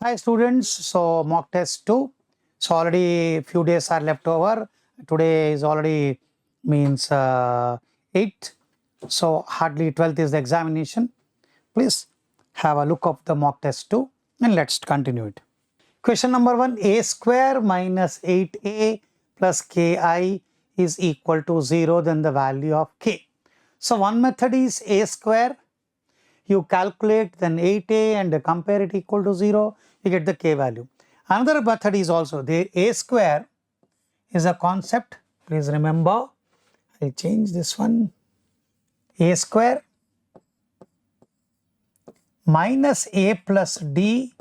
Hi students, so mock test 2. So already few days are left over. Today is already means 8th. So hardly 12th is the examination. Please have a look of the mock test 2 and let's continue it. Question number 1, a square minus 8a plus ki is equal to 0, then the value of k. So one method is a square. You calculate then 8a and compare it equal to 0, you get the k value. Another method is also the a square is a concept. Please remember, I'll change this one. A square minus a plus d,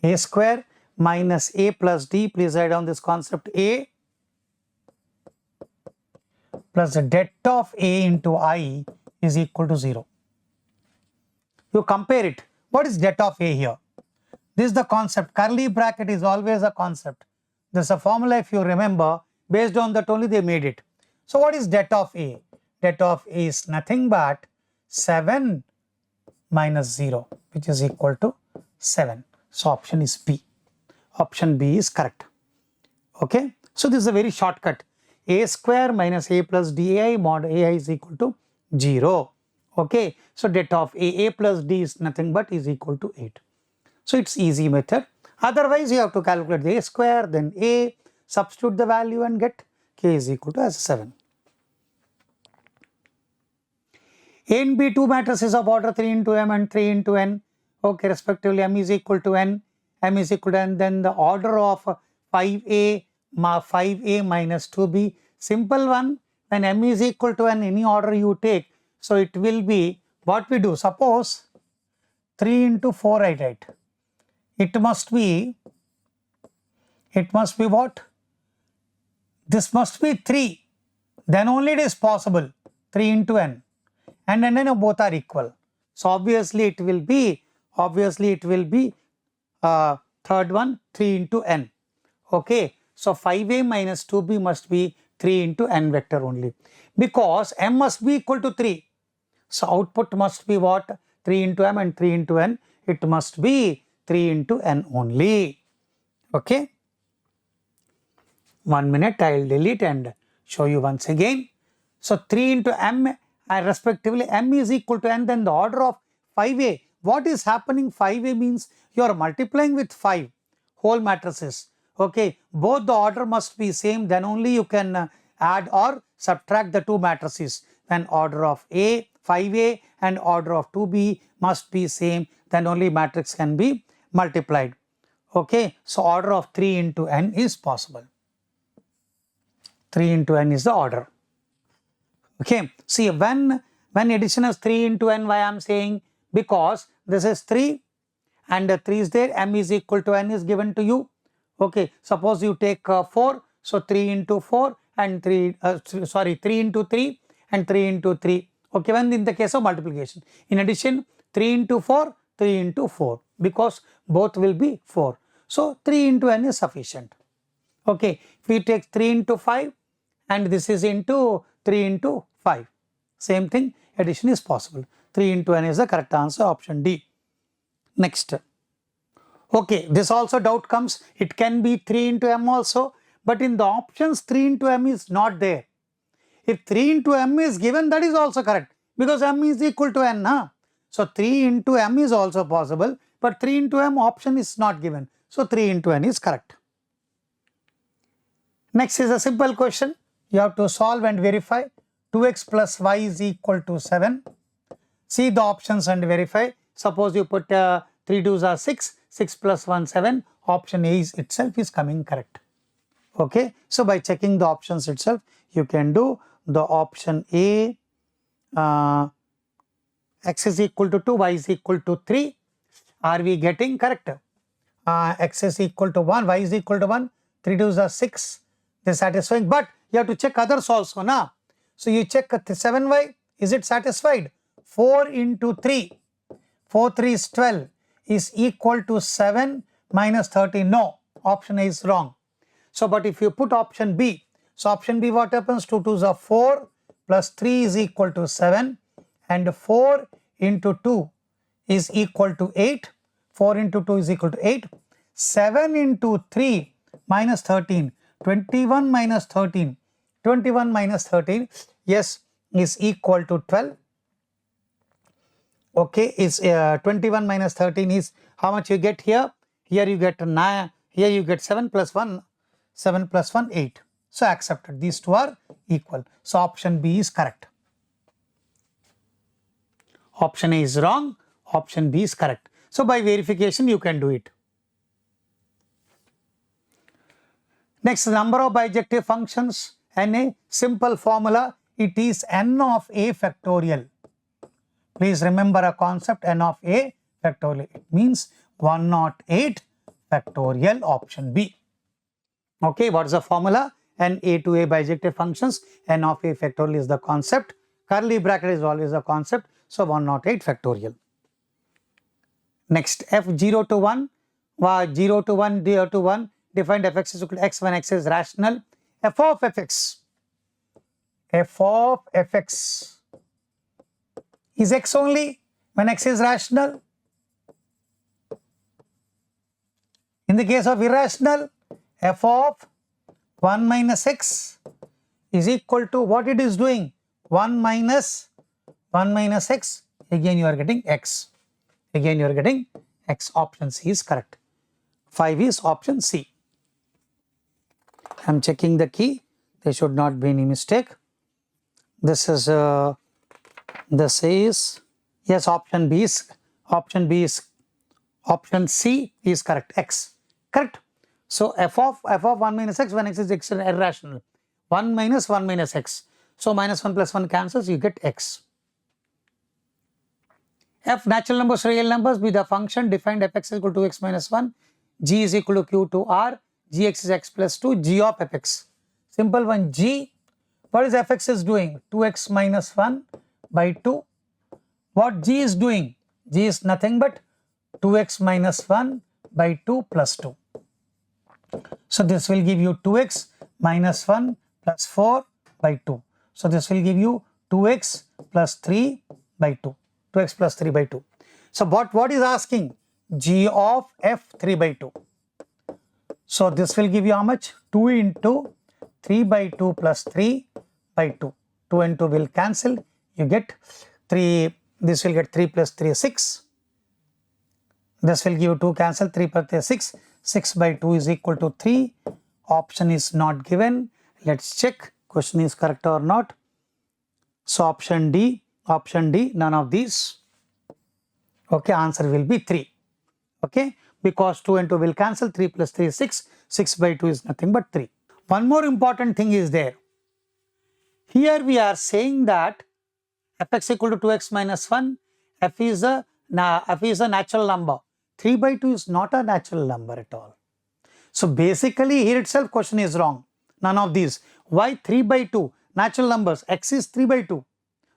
a square minus a plus d, please write down this concept, a plus the det of a into I is equal to 0. You compare it. What is det of a here? This is the concept. Curly bracket is always a concept. This is a formula, if you remember, based on that only they made it. So what is det of a? Det of a is nothing but 7 minus 0, which is equal to 7. So option is B. Option B is correct. Okay. So this is a very shortcut. A square minus a plus dai mod ai is equal to 0. Okay. So det of a plus d is nothing but is equal to 8. So it's easy method. Otherwise you have to calculate the a square, then a, substitute the value and get k is equal to as 7. A and B two matrices of order 3 into m and 3 into n. Okay, respectively m is equal to n, m is equal to n. Then the order of 5a minus 2b. Simple one. When m is equal to n, any order you take, so it will be what we do. Suppose 3 into 4 I write. It must be what? This must be 3. Then only it is possible. 3 into n. And then both are equal. So obviously it will be third one 3 into n. Okay. So 5a minus 2b must be 3 into n vector only. Because m must be equal to 3. So output must be what? 3 into m and 3 into n. It must be 3 into n only. Okay. 1 minute, I will delete and show you once again. So 3 into m and respectively m is equal to n, then the order of 5a. What is happening? 5a means you are multiplying with 5 whole matrices. Okay. Both the order must be same, then only you can add or subtract the two matrices. When order of a 5a and order of 2b must be same, then only matrix can be multiplied. Okay. So order of 3 into n is possible. 3 into n is the order. Okay. See, when addition is 3 into n, why I am saying? Because this is 3 and 3 is there, m is equal to n is given to you. Okay. Suppose you take 4, so 3 into 4 and 3 into 3 and 3 into 3. Okay, when in the case of multiplication. In addition, 3 into 4, 3 into 4, because both will be 4. So 3 into n is sufficient. Okay, if we take 3 into 5 and this is into 3 into 5. Same thing, addition is possible. 3 into n is the correct answer, option D. Next. Okay, this also doubt comes. It can be 3 into m also, but in the options 3 into m is not there. If 3 into m is given, that is also correct, because m is equal to n. So 3 into m is also possible, but 3 into m option is not given. So 3 into n is correct. Next is a simple question. You have to solve and verify. 2x plus y is equal to 7. See the options and verify. Suppose you put 3 2s are 6, 6 plus 1 7. Option A itself is coming correct. Okay. So by checking the options itself, you can do the option A, x is equal to 2, y is equal to 3. Are we getting correct? X is equal to 1, y is equal to 1, 3 2s are 6. They are satisfying, but you have to check others also. Na? So you check 7y, is it satisfied? 4 into 3, 4 3 is 12, is equal to 7 minus 13. No, option A is wrong. So, but if you put option B, so option B, what happens? 2 2s are 4 plus 3 is equal to 7, and 4 into 2 is equal to 8. 4 into 2 is equal to 8. 7 into 3 minus 13. 21 minus 13. 21 minus 13, yes, is equal to 12. Okay, is 21 minus 13 is how much you get here? Here you get 9, here you get 7 plus 1, 7 plus 1, 8. So accepted, these two are equal. So option B is correct. Option A is wrong, option B is correct. So by verification you can do it. Next, number of bijective functions and a simple formula, it is n of a factorial. Please remember a concept, n of a factorial. It means 108 factorial, option B. Okay, what is the formula? N a to a bijective functions, n of a factorial is the concept. Curly bracket is always a concept. So 108 factorial. Next, f0 to 1, 0 to 1, 0 to 1, defined fx is equal to x when x is rational. F of fx is x only when x is rational. In the case of irrational, f of 1 minus x is equal to what it is doing? 1 minus x. Again you are getting x. Again you are getting x. Option C is correct. 5 is option C. I am checking the key. There should not be any mistake. This is yes, option C is correct. X, correct. So f of 1 minus x when x is irrational. 1 minus x. So minus 1 plus 1 cancels, you get x. F natural numbers, real numbers be the function defined fx is equal to x minus 1, g is equal to q to r, gx is x plus 2, g of fx. Simple one, g. What is fx is doing? 2x minus 1 by 2. What g is doing? G is nothing but 2x minus 1 by 2 plus 2. So this will give you 2x minus 1 plus 4 by 2. So this will give you 2x plus 3 by 2. 2x plus 3 by 2. So what is asking? G of f 3 by 2. So this will give you how much? 2 into 3 by 2 plus 3 by 2. 2 and 2 will cancel. You get 3. This will get 3 plus 3 is 6. This will give you 2 cancel. 3 plus 3 is 6. 6 by 2 is equal to 3. Option is not given. Let's check. Question is correct or not. So option D, none of these. Okay, answer will be 3. Okay, because 2 and 2 will cancel. 3 plus 3 is 6. 6 by 2 is nothing but 3. One more important thing is there. Here we are saying that fx equal to 2x minus 1, f is a natural number. 3 by 2 is not a natural number at all. So basically here itself question is wrong. None of these. Why 3 by 2? Natural numbers. X is 3 by 2.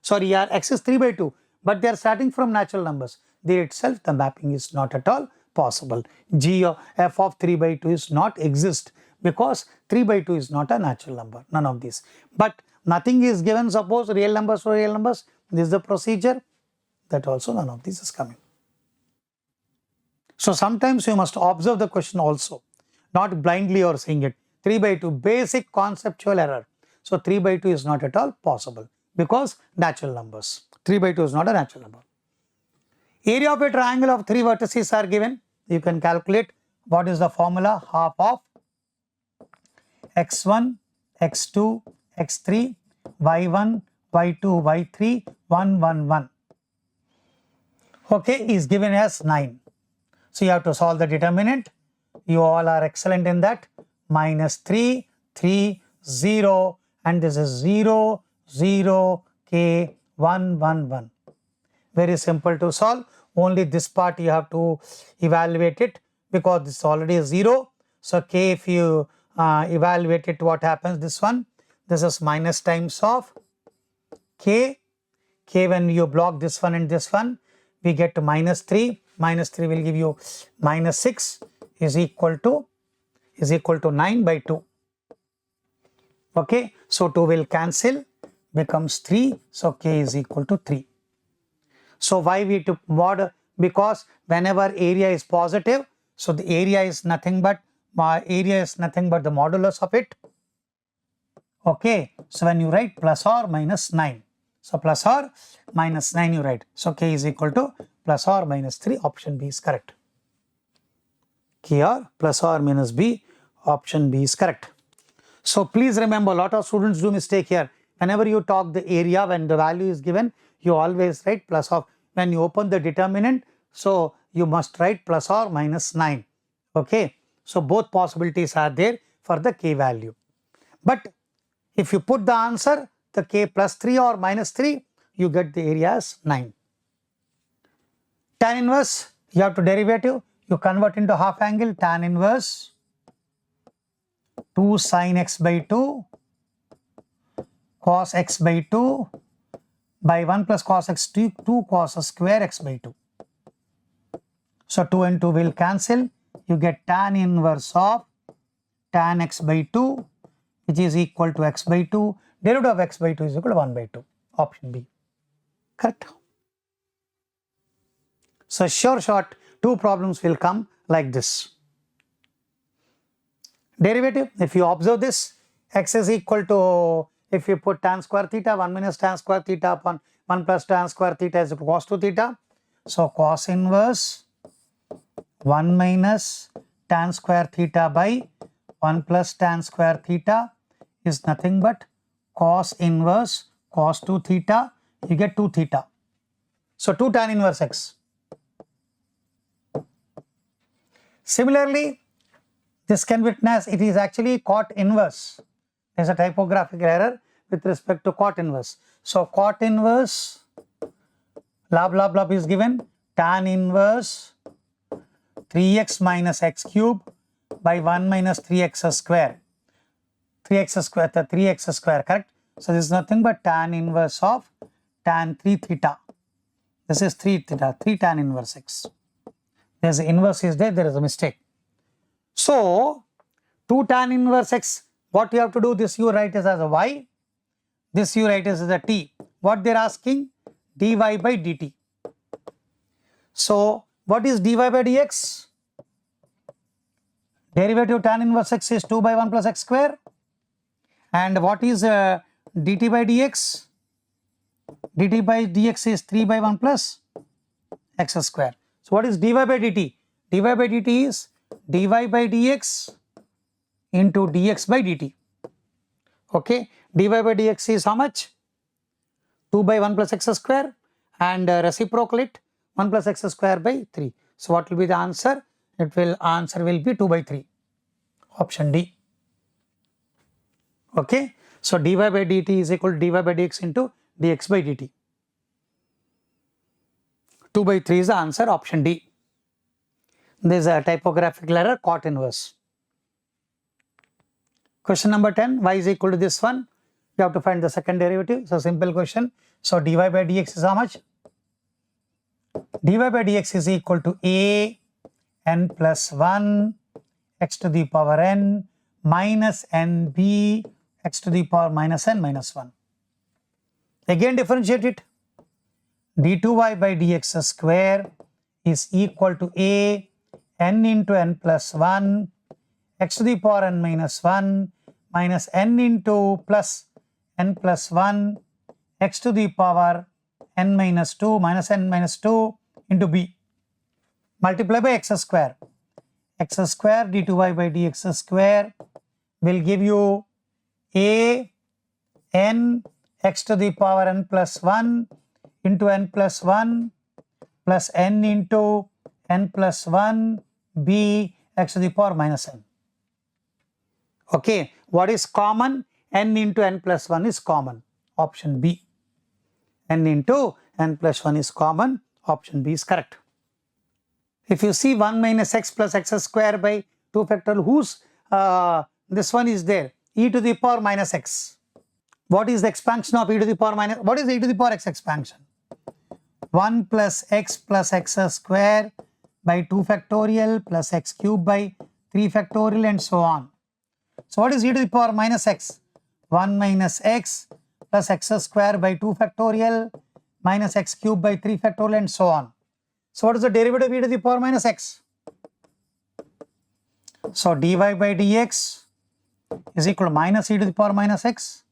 Sorry, yeah, x is 3 by 2. But they are starting from natural numbers. There itself the mapping is not at all possible. G of f of 3 by 2 is not exist because 3 by 2 is not a natural number. None of these. But nothing is given. Suppose real numbers for real numbers. This is the procedure. That also none of this is coming. So sometimes you must observe the question also. Not blindly or saying it. 3 by 2 basic conceptual error. So 3 by 2 is not at all possible because natural numbers. 3 by 2 is not a natural number. Area of a triangle of 3 vertices are given. You can calculate what is the formula. Half of x1, x2, x3, y1, y2, y3, 1, 1, 1. Okay, is given as 9. So you have to solve the determinant. You all are excellent in that. Minus 3, 3, 0 and this is 0, 0, k, 1, 1, 1. Very simple to solve. Only this part you have to evaluate it because this is already a 0. So k, if you evaluate it, what happens? This one, this is minus times of k. K when you block this one and this one, we get to minus 3. Minus 3 will give you minus 6 is equal to 9 by 2. Okay, so 2 will cancel, becomes 3. So k is equal to 3. So why we took mod because whenever area is positive, so the area is nothing but the modulus of it. Okay, so when you write plus or minus 9, so plus or minus 9 you write. So k is equal to plus or minus 3, option B is correct. K or plus or minus B, option B is correct. So please remember, a lot of students do mistake here. Whenever you talk the area, when the value is given, you always write plus or. When you open the determinant, so you must write plus or minus 9. Okay, so both possibilities are there for the k value. But if you put the answer, the k plus 3 or minus 3, you get the area as 9. Tan inverse, you have to derivative, you convert into half angle, tan inverse 2 sin x by 2 cos x by 2 by 1 plus cos x 2 cos square x by 2. So 2 and 2 will cancel. You get tan inverse of tan x by 2, which is equal to x by 2. Derivative of x by 2 is equal to 1 by 2. Option B. Correct. So short, two problems will come like this. Derivative, if you observe this, x is equal to, if you put tan square theta, 1 minus tan square theta upon 1 plus tan square theta is equal to cos 2 theta. So cos inverse 1 minus tan square theta by 1 plus tan square theta is nothing but cos inverse cos 2 theta, you get 2 theta. So 2 tan inverse x. Similarly, this can be written as, it is actually cot inverse. There is a typographical error with respect to cot inverse. So cot inverse, blah is given, tan inverse 3x minus x cube by 1 minus 3x square. 3x square, correct? So this is nothing but tan inverse of tan 3 theta. This is 3 theta, 3 tan inverse x. There is inverse is there is a mistake. So 2 tan inverse x, what you have to do, this you write as a y, this you write as a t. What they are asking? dy by dt. So what is dy by dx? Derivative of tan inverse x is 2 by 1 plus x square. And what is dt by dx? dt by dx is 3 by 1 plus x square. So what is dy by dt? dy by dt is dy by dx into dx by dt. Okay, dy by dx is how much? 2 by 1 plus x square, and reciprocal it 1 plus x square by 3. So what will be the answer? Answer will be 2 by 3. Option D. Okay, so dy by dt is equal to dy by dx into dx by dt. 2 by 3 is the answer, option D. There is a typographical error, cot inverse. Question number 10, y is equal to this one. You have to find the second derivative. So simple question. So dy by dx is how much? dy by dx is equal to a n plus 1 x to the power n minus nb x to the power minus n minus 1. Again differentiate it. d2y by dx square is equal to a n into n plus 1 x to the power n minus 1 minus n into plus n plus 1 x to the power n minus 2 minus n minus 2 into b. Multiply by x square. X square d2y by dx square will give you a n x to the power n plus 1 into n plus 1 plus n into n plus 1 b x to the power minus n. Okay, what is common? N into n plus 1 is common. Option B. N into n plus 1 is common. Option B is correct. If you see 1 minus x plus x square by 2 factorial, whose this one is there? E to the power minus x. What is the expansion of e to the power minus? What is e to the power x expansion? 1 plus x square by 2 factorial plus x cube by 3 factorial and so on. So what is e to the power minus x? 1 minus x plus x square by 2 factorial minus x cube by 3 factorial and so on. So what is the derivative of e to the power minus x? So dy by dx is equal to minus e to the power minus x.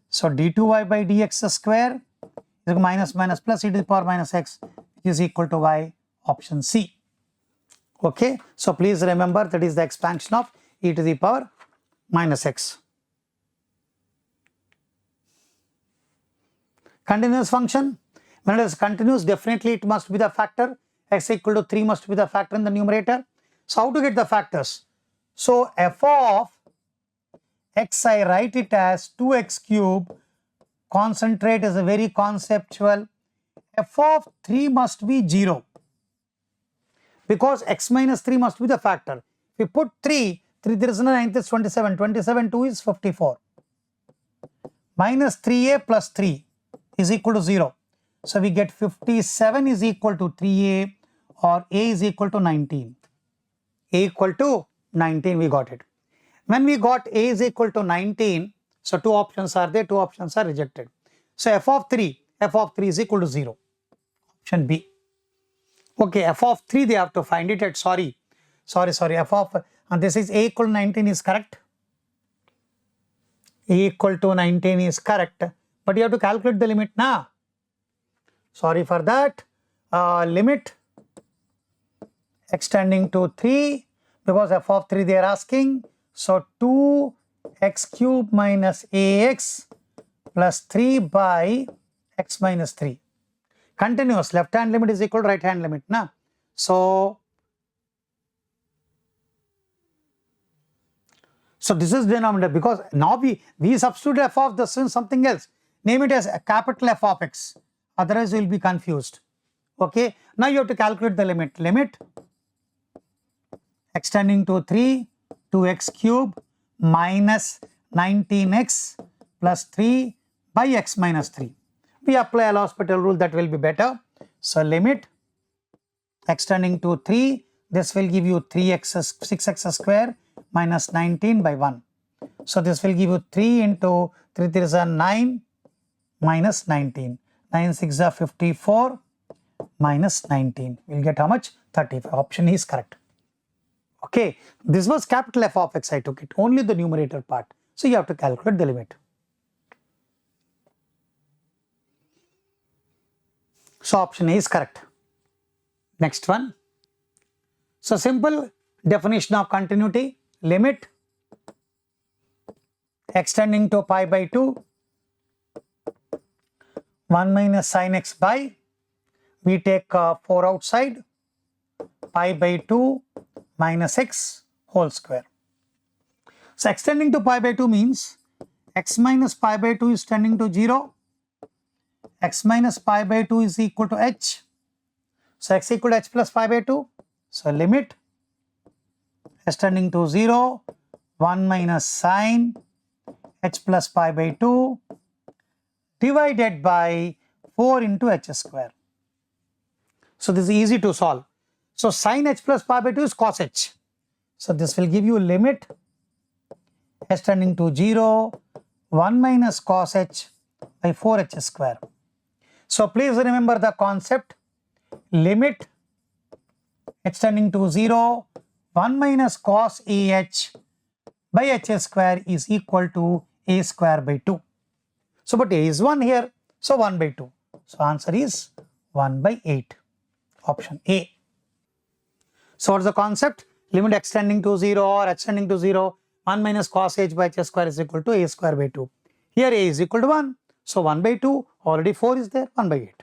So d2y by dx square is equal to minus minus plus e to the power minus x, which is equal to y, option C. Okay, so please remember that is the expansion of e to the power minus x. Continuous function, when it is continuous, definitely it must be the factor. X equal to 3 must be the factor in the numerator. So how to get the factors? So f of x, I write it as 2x cube. Concentrate is a very conceptual. F of 3 must be 0 because x minus 3 must be the factor. If we put 3 there is no 9th is 27, 27 2 is 54. Minus 3a plus 3 is equal to 0. So we get 57 is equal to 3a, or a is equal to 19. A equal to 19, we got it. When we got a is equal to 19, so two options are there, two options are rejected. So f of 3 is equal to 0. Option B. Okay, f of 3 they have to find it at, sorry, f of, and this is a equal to 19 is correct. A equal to 19 is correct, but you have to calculate the limit now. Sorry for that. Limit extending to 3, because f of 3 they are asking. So 2x cube minus ax plus 3 by x minus 3. Continuous, left hand limit is equal to right hand limit. Na? So this is denominator, because now we substitute f of this in something else. Name it as a capital F of x. Otherwise you will be confused. Okay. Now you have to calculate the limit. Limit extending to 3, 2x cube minus 19x plus 3 by x minus 3. We apply a L'Hospital rule, that will be better. So limit extending to 3, this will give you 6x square minus 19 by 1. So this will give you 3 into 3 3 is 9 minus 19. 9 6 are 54 minus 19. We'll get how much? 35. Option E is correct. Okay, this was capital F of x, I took it, only the numerator part. So you have to calculate the limit. So option A is correct. Next one. So simple definition of continuity. Limit extending to pi by 2, 1 minus sin x by, we take 4 outside, pi by 2 minus x whole square. So extending to pi by 2 means x minus pi by 2 is tending to 0, x minus pi by 2 is equal to h. So x equal to h plus pi by 2. So limit extending to 0, 1 minus sine h plus pi by 2 divided by 4 into h square. So this is easy to solve. So sin h plus pi by 2 is cos h. So this will give you limit extending to 0, 1 minus cos h by 4h square. So please remember the concept. Limit extending to 0, 1 minus cos ah by h square is equal to a square by 2. So but a is 1 here, so 1 by 2. So answer is 1 by 8. Option A. So what is the concept? Limit extending to 0 or extending to 0, 1 minus cos h by h square is equal to a square by 2. Here a is equal to 1. So 1 by 2, already 4 is there, 1 by 8.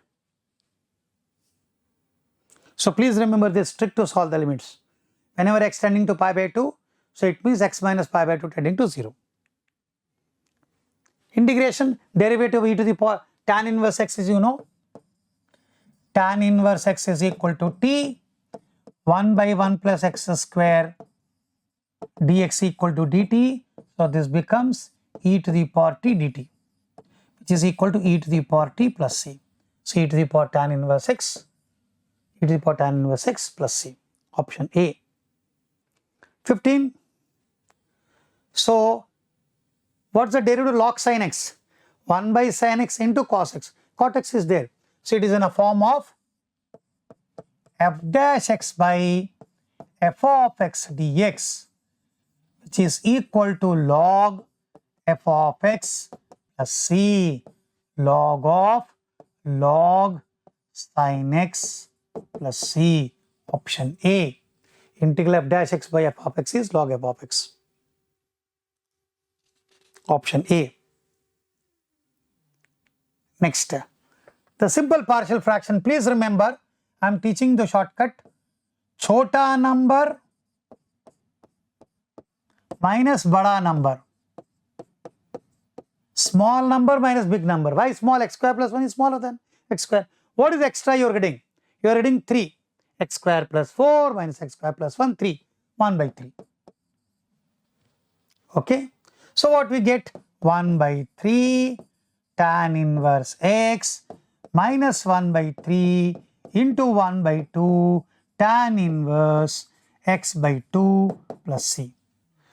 So please remember this trick to solve the limits. Whenever extending to pi by 2, so it means x minus pi by 2 tending to 0. Integration, derivative of e to the power tan inverse x is, you know, tan inverse x is equal to t, 1 by 1 plus x square dx equal to dt. So this becomes e to the power t dt, which is equal to e to the power t plus c. So e to the power tan inverse x, e to the power tan inverse x plus c. Option A. 15. So what's the derivative of log sin x? 1 by sin x into cos x. Cot x is there. So it is in a form of f dash x by f of x dx, which is equal to log f of x plus c log of log sin x plus c. Option A. Integral f dash x by f of x is log f of x. Option A. Next, the simple partial fraction. Please remember, I am teaching the shortcut. Chota number minus bada number. Small number minus big number. Why small? X square plus 1 is smaller than x square. What is extra you are getting? You are getting 3. X square plus 4 minus x square plus 1, 3. 1 by 3. Okay. So what we get? 1 by 3 tan inverse x minus 1 by 3 into 1 by 2 tan inverse x by 2 plus c.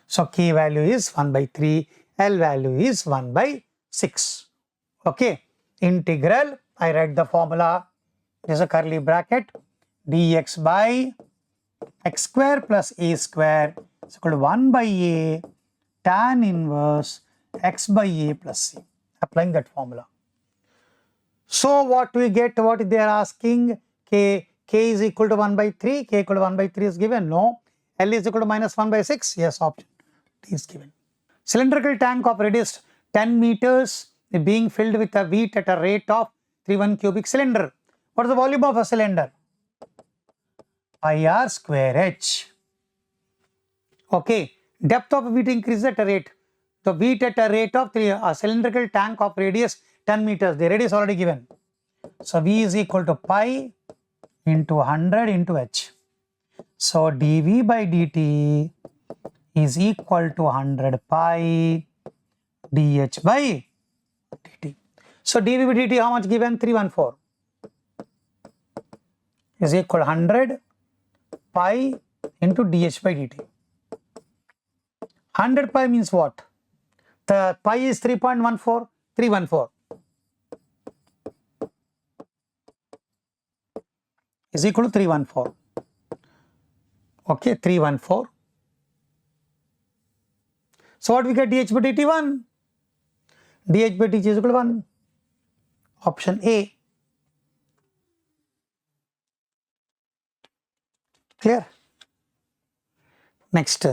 So k value is 1 by 3, L value is 1 by 6. Okay. Integral, I write the formula, there's a curly bracket, dx by x square plus a square is equal to 1 by a tan inverse x by a plus c. Applying that formula. So what we get, what they are asking, k is equal to 1 by 3, k equal to 1 by 3 is given, no. L is equal to minus 1 by 6, yes, option D is given. Cylindrical tank of radius 10 meters being filled with a wheat at a rate of 31 cubic cylinder. What is the volume of a cylinder? Pi r square h. Okay, depth of wheat increases at a rate. The wheat at a rate of a cylindrical tank of radius 10 meters. The radius already given. So V is equal to pi into 100 into h. So dV by dt is equal to 100 pi dH by dt. So dV by dt how much given? 314 is equal to 100 pi into dH by dt. 100 pi means what? The pi is 3.14, 314 is equal to 314. Okay, 314. So what we get? dH by dt 1. dH by dt is equal to 1. Option A. Clear? Next.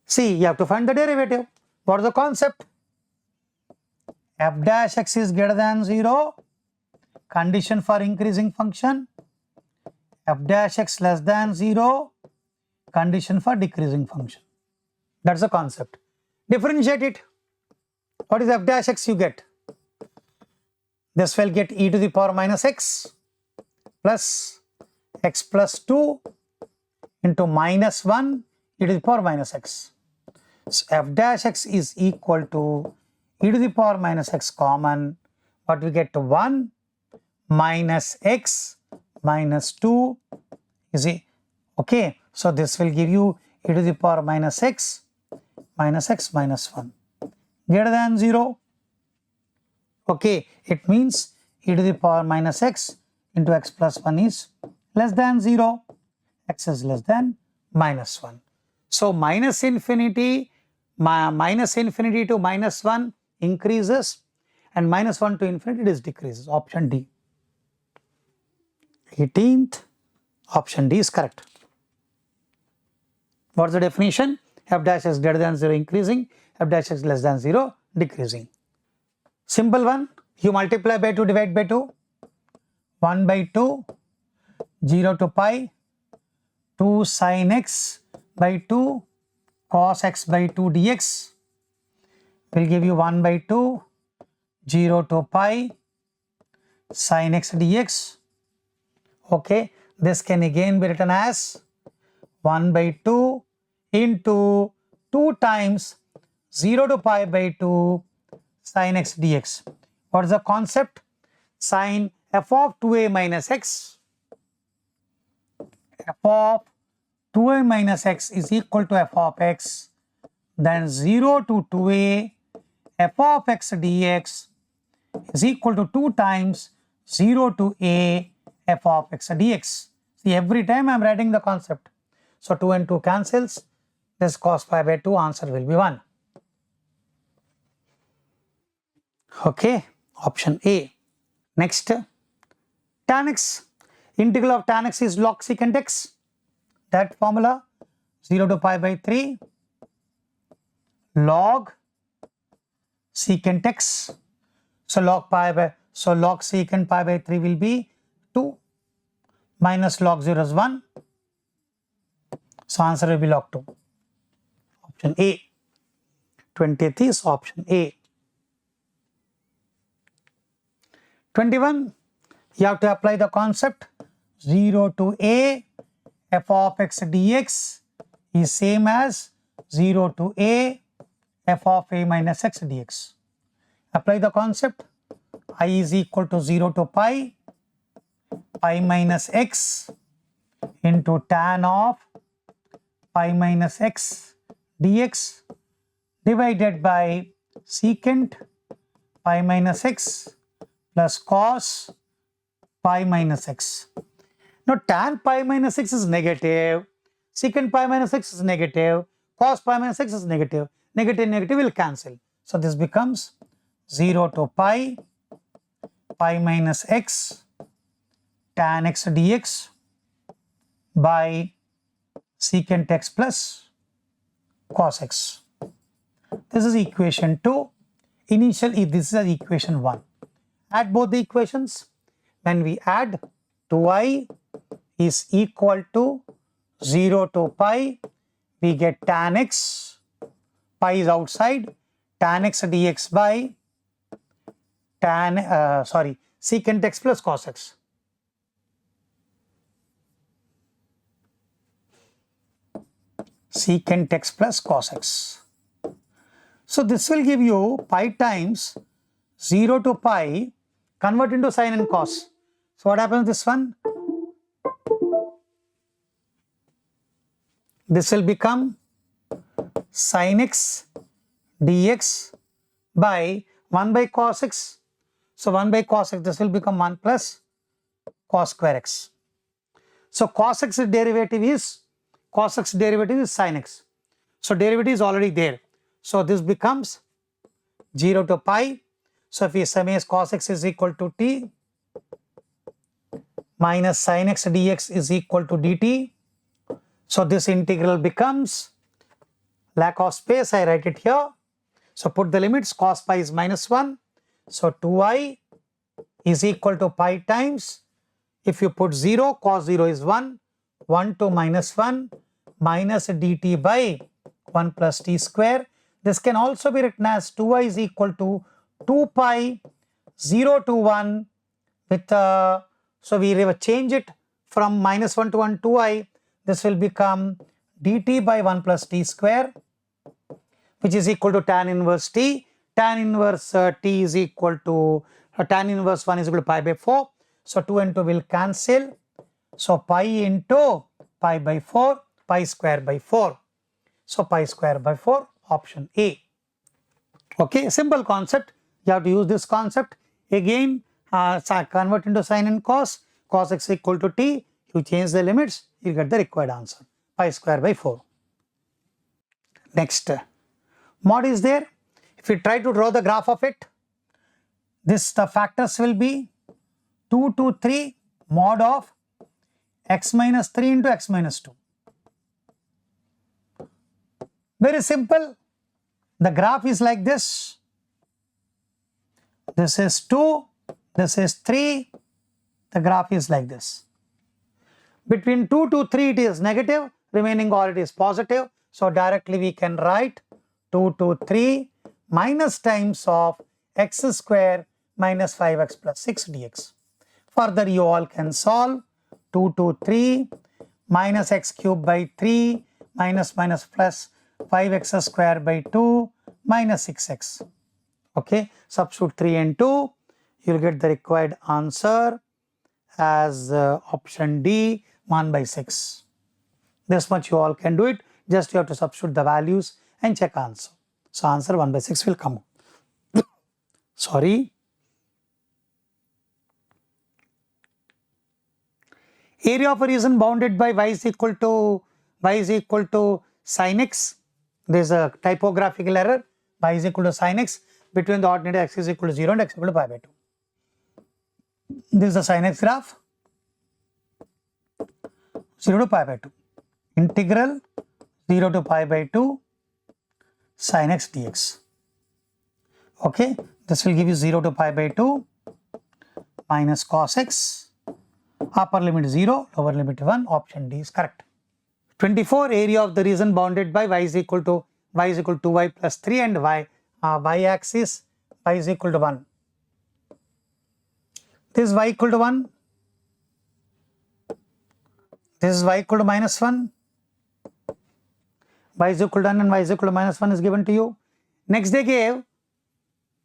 See, you have to find the derivative. What is the concept? F dash x is greater than 0. Condition for increasing function. F dash x less than 0. Condition for decreasing function. That's the concept. Differentiate it. What is f dash x you get? This will get e to the power minus x plus x plus 2 into minus 1 e to the power minus x. So f dash x is equal to e to the power minus x common. What we get to 1 minus x minus 2 is it? Okay. So this will give you e to the power minus x minus 1 greater than 0. Okay, it means e to the power minus x into x plus 1 is less than 0. X is less than minus 1. So minus infinity to minus 1 increases and minus 1 to infinity it is decreases. Option D. 18th, option D is correct. What is the definition? F dash x greater than 0 increasing, f dash x less than 0 decreasing. Simple one, you multiply by 2, divide by 2, 1 by 2, 0 to pi, 2 sin x by 2 cos x by 2 dx will give you 1 by 2, 0 to pi sin x dx. Okay, this can again be written as 1 by 2 into 2 times 0 to pi by 2 sin x dx. What is the concept? Sin f of 2a minus x. F of 2a minus x is equal to f of x. Then 0 to 2a f of x dx is equal to 2 times 0 to a f of x dx. See, every time I am writing the concept. So 2 and 2 cancels. This cos pi by 2 answer will be 1. Okay, option A. Next, tan x. Integral of tan x is log secant x. That formula 0 to pi by 3 log secant x. So log secant pi by 3 will be 2 minus log 0 is 1. So answer will be log 2. Option A. 20th is option A. 21. You have to apply the concept 0 to a f of x dx is same as 0 to a f of a minus x dx. Apply the concept I is equal to 0 to pi minus x into tan of pi minus x dx divided by secant pi minus x plus cos pi minus x. Now tan pi minus x is negative, secant pi minus x is negative, cos pi minus x is negative. Negative negative will cancel. So this becomes 0 to pi minus x tan x dx by secant x plus cos x. This is equation 2. Initially, this is equation 1. Add both the equations. When we add 2i is equal to 0 to pi, we get tan x, pi is outside, tan x dx by secant x plus cos x. Secant x plus cos x. So this will give you pi times 0 to pi, convert into sin and cos. So what happens this one? This will become sin x dx by 1 by cos x. So 1 by cos x, this will become 1 plus cos square x. So cos x derivative is sin x. So derivative is already there. So this becomes 0 to pi. So if we summarize, cos x is equal to t minus sin x dx is equal to dt. So this integral becomes, lack of space, I write it here. So put the limits, cos pi is minus 1. So 2i is equal to pi times, if you put 0, cos 0 is 1, 1 to minus 1 minus dt by 1 plus t square. This can also be written as 2i is equal to 2 pi 0 to 1 with, so we will change it from minus 1 to 1 2i. This will become dt by 1 plus t square, which is equal to tan inverse t. Tan inverse t is equal to, tan inverse 1 is equal to pi by 4. So 2 and 2 will cancel. So pi into pi by 4, pi square by 4. So pi square by 4, option A. Okay, simple concept. You have to use this concept. Again, convert into sin and cos. Cos x equal to t. You change the limits, you get the required answer. Pi square by 4. Next, mod is there. If we try to draw the graph of it, the factors will be 2 to 3 mod of x minus 3 into x minus 2. Very simple. The graph is like this. This is 2, this is 3. The graph is like this. Between 2 to 3 it is negative, remaining all it is positive. So directly we can write 2 to 3 minus times of x square minus 5x plus 6 dx. Further you all can solve 2 to 3 minus x cube by 3 minus plus 5x square by 2 minus 6x. Okay, substitute 3 and 2, you will get the required answer as option D, 1 by 6. This much you all can do it. Just you have to substitute the values and check answer. So answer 1 by 6 will come. Sorry. Area of a region bounded by y is equal to sin x. There is a typographical error. Y is equal to sin x between the ordinate x is equal to 0 and x equal to pi by 2. This is the sin x graph. 0 to pi by 2. Integral 0 to pi by 2 sin x dx. Okay, this will give you 0 to pi by 2 minus cos x. Upper limit 0, lower limit 1. Option D is correct. 24. Area of the region bounded by y is equal to 2y plus 3 and y axis y is equal to 1. This is y equal to 1. This is y equal to minus 1. Y is equal to 1 and y is equal to minus 1 is given to you. Next they gave,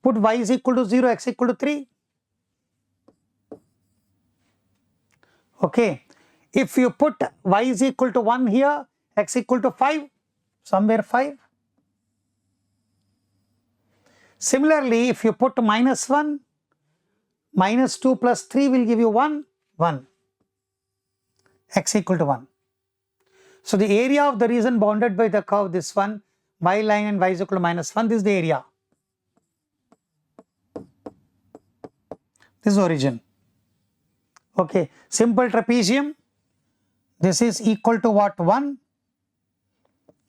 put y is equal to 0, x equal to 3. Okay, if you put y is equal to 1 here, x equal to 5, somewhere 5. Similarly, if you put minus 1, minus 2 plus 3 will give you 1, 1, x equal to 1. So the area of the region bounded by the curve, this one, y line and y is equal to minus 1, this is the area. This is origin. Okay, simple trapezium. This is equal to what? 1.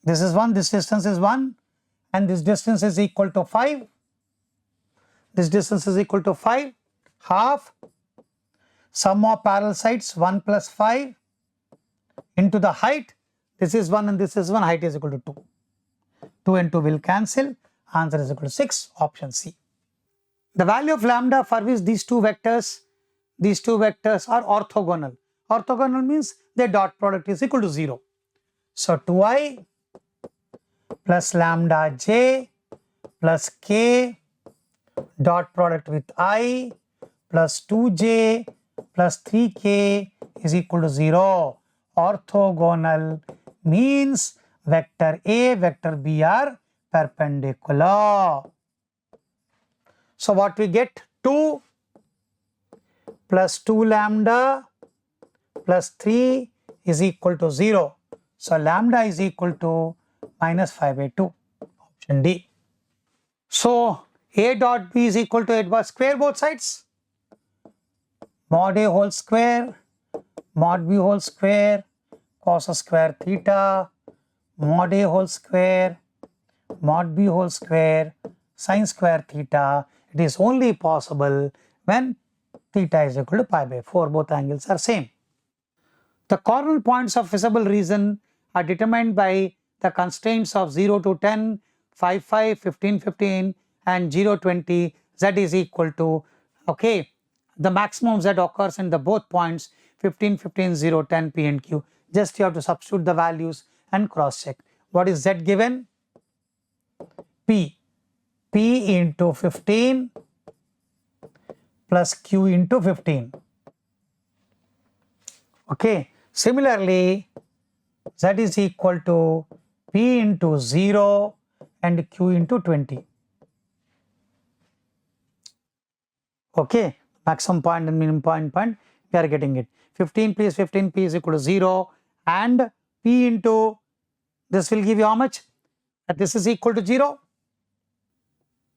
This is 1, this distance is 1, and this distance is equal to 5. This distance is equal to 5, half, sum of parallel sides 1 plus 5 into the height. This is 1 and this is 1, height is equal to 2. 2 and 2 will cancel, answer is equal to 6, option C. The value of lambda for which these two vectors are orthogonal. Orthogonal means their dot product is equal to 0. So 2i plus lambda j plus k dot product with I plus 2j plus 3k is equal to 0. Orthogonal means vector A, vector B are perpendicular. So what we get? 2 plus 2 lambda plus 3 is equal to 0. So lambda is equal to minus 5 by 2. Option D. So A dot B is equal to 8 by square both sides. Mod A whole square, mod B whole square, cos square theta, mod A whole square, mod B whole square, sin square theta. It is only possible when theta is equal to pi by 4. Both angles are same. The corner points of visible region are determined by the constraints of 0 to 10, 5, 5, 15, 15 and 0, 20. Z is equal to, okay, the maximum Z occurs in the both points 15, 15, 0, 10, P and Q. Just you have to substitute the values and cross check. What is Z given? P. P into 15 plus Q into 15. Okay. Similarly, Z is equal to P into 0 and Q into 20. Okay. Maximum point and minimum point, we are getting it. 15 plus 15P is equal to 0 and P into this will give you how much? This is equal to 0.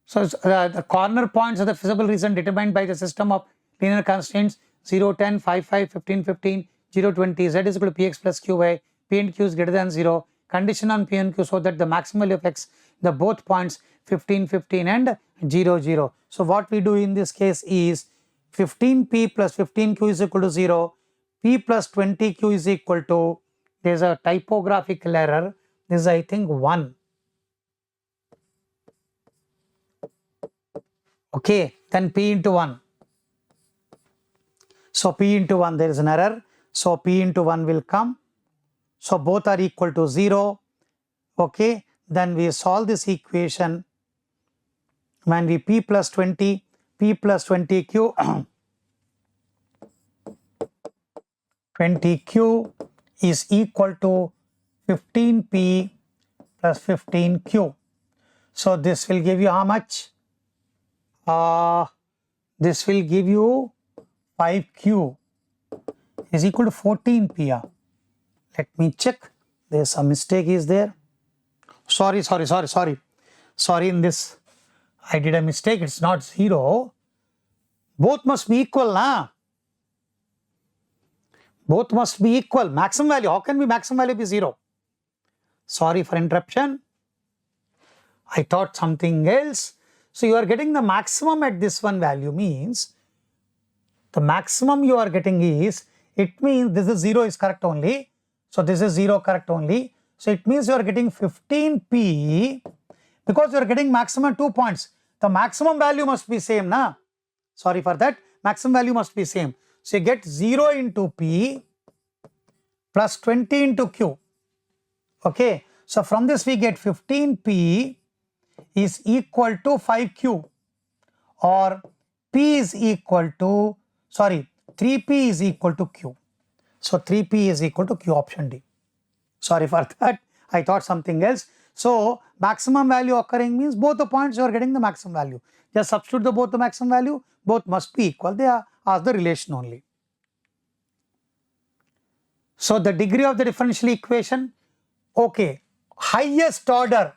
So the corner points of the visible region determined by the system of linear constraints 0, 10, 5, 5, 15, 15, 0, 20. Z is equal to Px plus Qy. P and Q is greater than 0. Condition on P and Q so that the maximal value of x, the both points 15, 15 and 0, 0. So what we do in this case is 15P plus 15Q is equal to 0. P plus 20Q is equal to, there is a typographical error. This is I think 1. Okay, then P into 1. So P into 1 there is an error. So P into 1 will come. So both are equal to 0. Okay, then we solve this equation. When we P plus 20, P plus 20Q, 20Q is equal to 15P plus 15Q. So this will give you how much? This will give you 5Q is equal to 14p. Let me check. There's some mistake is there. Sorry, in this I did a mistake. It's not 0. Both must be equal, na? Both must be equal. Maximum value. How can maximum value be 0? Sorry for interruption. I thought something else. So you are getting the maximum at this one value means the maximum you are getting is, it means this is 0 is correct only. So this is 0 correct only. So it means you are getting 15p because you are getting maximum 2 points. The maximum value must be same, na? Sorry for that. Maximum value must be same. So you get 0 into p plus 20 into q. Okay. So from this we get 15p is equal to 5q, or p is equal to, 3p is equal to q. So 3p is equal to q, option D. Sorry for that. I thought something else. So maximum value occurring means both the points you are getting the maximum value. Just substitute both the maximum value, both must be equal. They are the relation only. So the degree of the differential equation, okay, highest order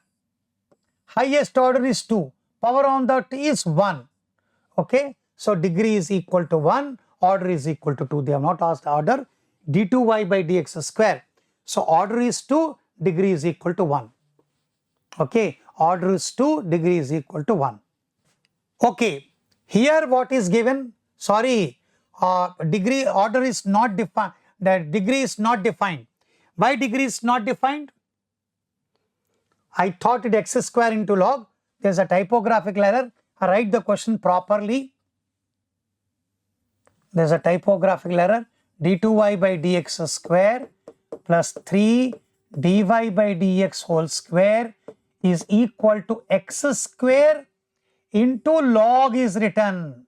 is 2, power on that is 1. Okay, so degree is equal to 1, order is equal to 2. They have not asked order. d2y by dx square. So order is 2, degree is equal to 1. Okay, order is 2, degree is equal to 1. Okay, here what is given? Degree order is not defined. That degree is not defined. Why degree is not defined? I thought it x square into log. There's a typographical error. I write the question properly. There's a typographical error. d2y by dx square plus 3 dy by dx whole square is equal to x square into log is written.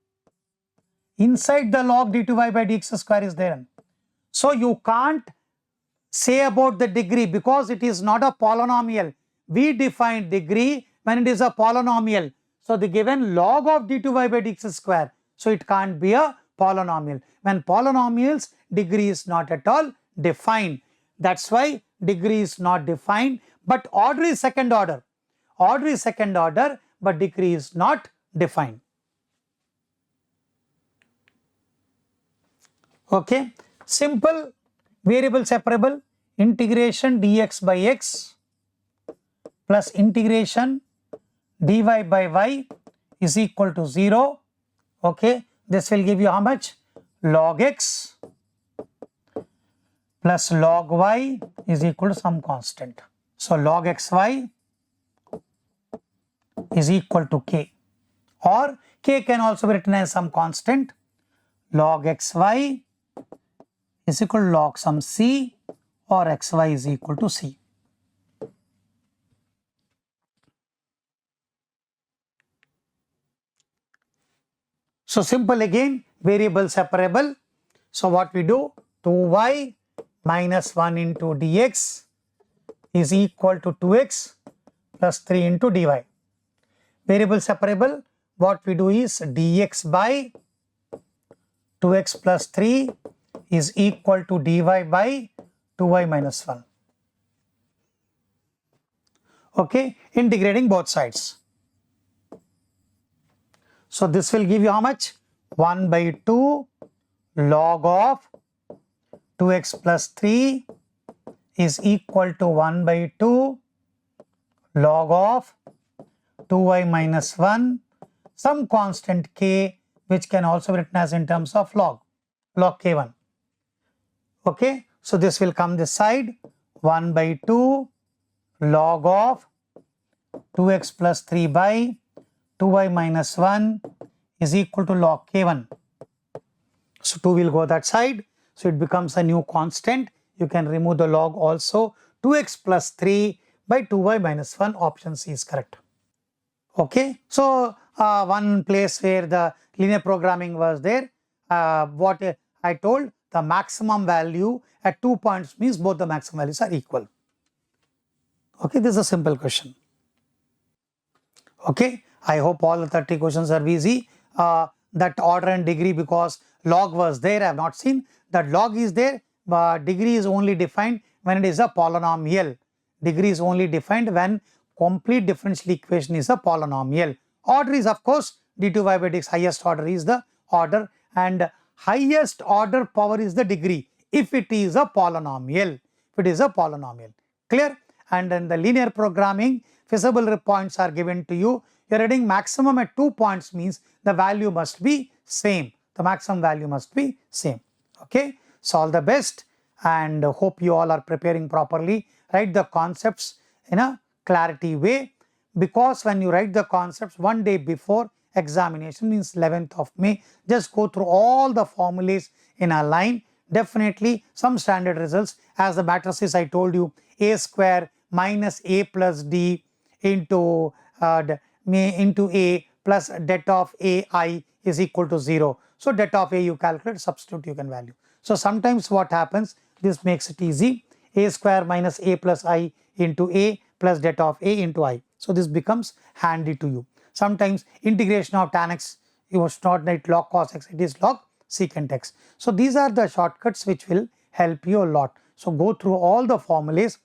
Inside the log d2y by dx square is there. So you can't say about the degree because it is not a polynomial. We define degree when it is a polynomial. So the given log of d2y by dx square. So it can't be a polynomial. When polynomials, degree is not at all defined. That's why degree is not defined, but order is second order. Order is second order, but degree is not defined. Okay, simple variable separable, integration dx by x plus integration dy by y is equal to 0. Okay, this will give you how much? Log x plus log y is equal to some constant. So log xy is equal to k, or k can also be written as some constant. Log xy is equal to log some c, or xy is equal to c. So simple again, variable separable. So what we do? 2y minus 1 into dx is equal to 2x plus 3 into dy. Variable separable, what we do is dx by 2x plus 3 is equal to dy by 2y minus 1. Okay, integrating both sides. So this will give you how much? 1 by 2 log of 2x plus 3 is equal to 1 by 2 log of 2y minus 1, some constant k, which can also be written as in terms of log k1. Okay, so this will come this side, 1 by 2 log of 2x plus 3 by 2y minus 1 is equal to log k1. So 2 will go that side, so it becomes a new constant. You can remove the log also. 2x plus 3 by 2y minus 1, option C is correct. Okay, so one place where the linear programming was there, what I told, the maximum value at 2 points means both the maximum values are equal. Okay, this is a simple question. Okay, I hope all the 30 questions are easy. That order and degree, because log was there, I have not seen. the log is there, but degree is only defined when it is a polynomial. Degree is only defined when complete differential equation is a polynomial. Order is of course d2y by dx, highest order is the order, and highest order power is the degree if it is a polynomial. If it is a polynomial. Clear? And in the linear programming, feasible points are given to you. You are getting maximum at 2 points means the value must be same. The maximum value must be same. Okay. So all the best, and hope you all are preparing properly. Write the concepts in a clarity way, because when you write the concepts one day before examination, means 11th of May, just go through all the formulas in a line. Definitely some standard results, as the matrices I told you, a square minus a plus d into a plus det of ai is equal to 0. So det of a you calculate, substitute you can value. So sometimes what happens, this makes it easy, a square minus a plus I into a plus det of a into I. So this becomes handy to you. Sometimes integration of tan x, you must not write log cos x, it is log secant x. So these are the shortcuts which will help you a lot. So go through all the formulas,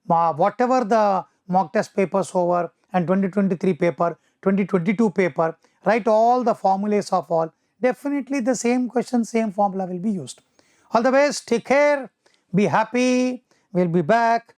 whatever the mock test papers over and 2023 paper, 2022 paper, write all the formulas of all. Definitely the same question, same formula will be used. All the best, take care, be happy, we'll be back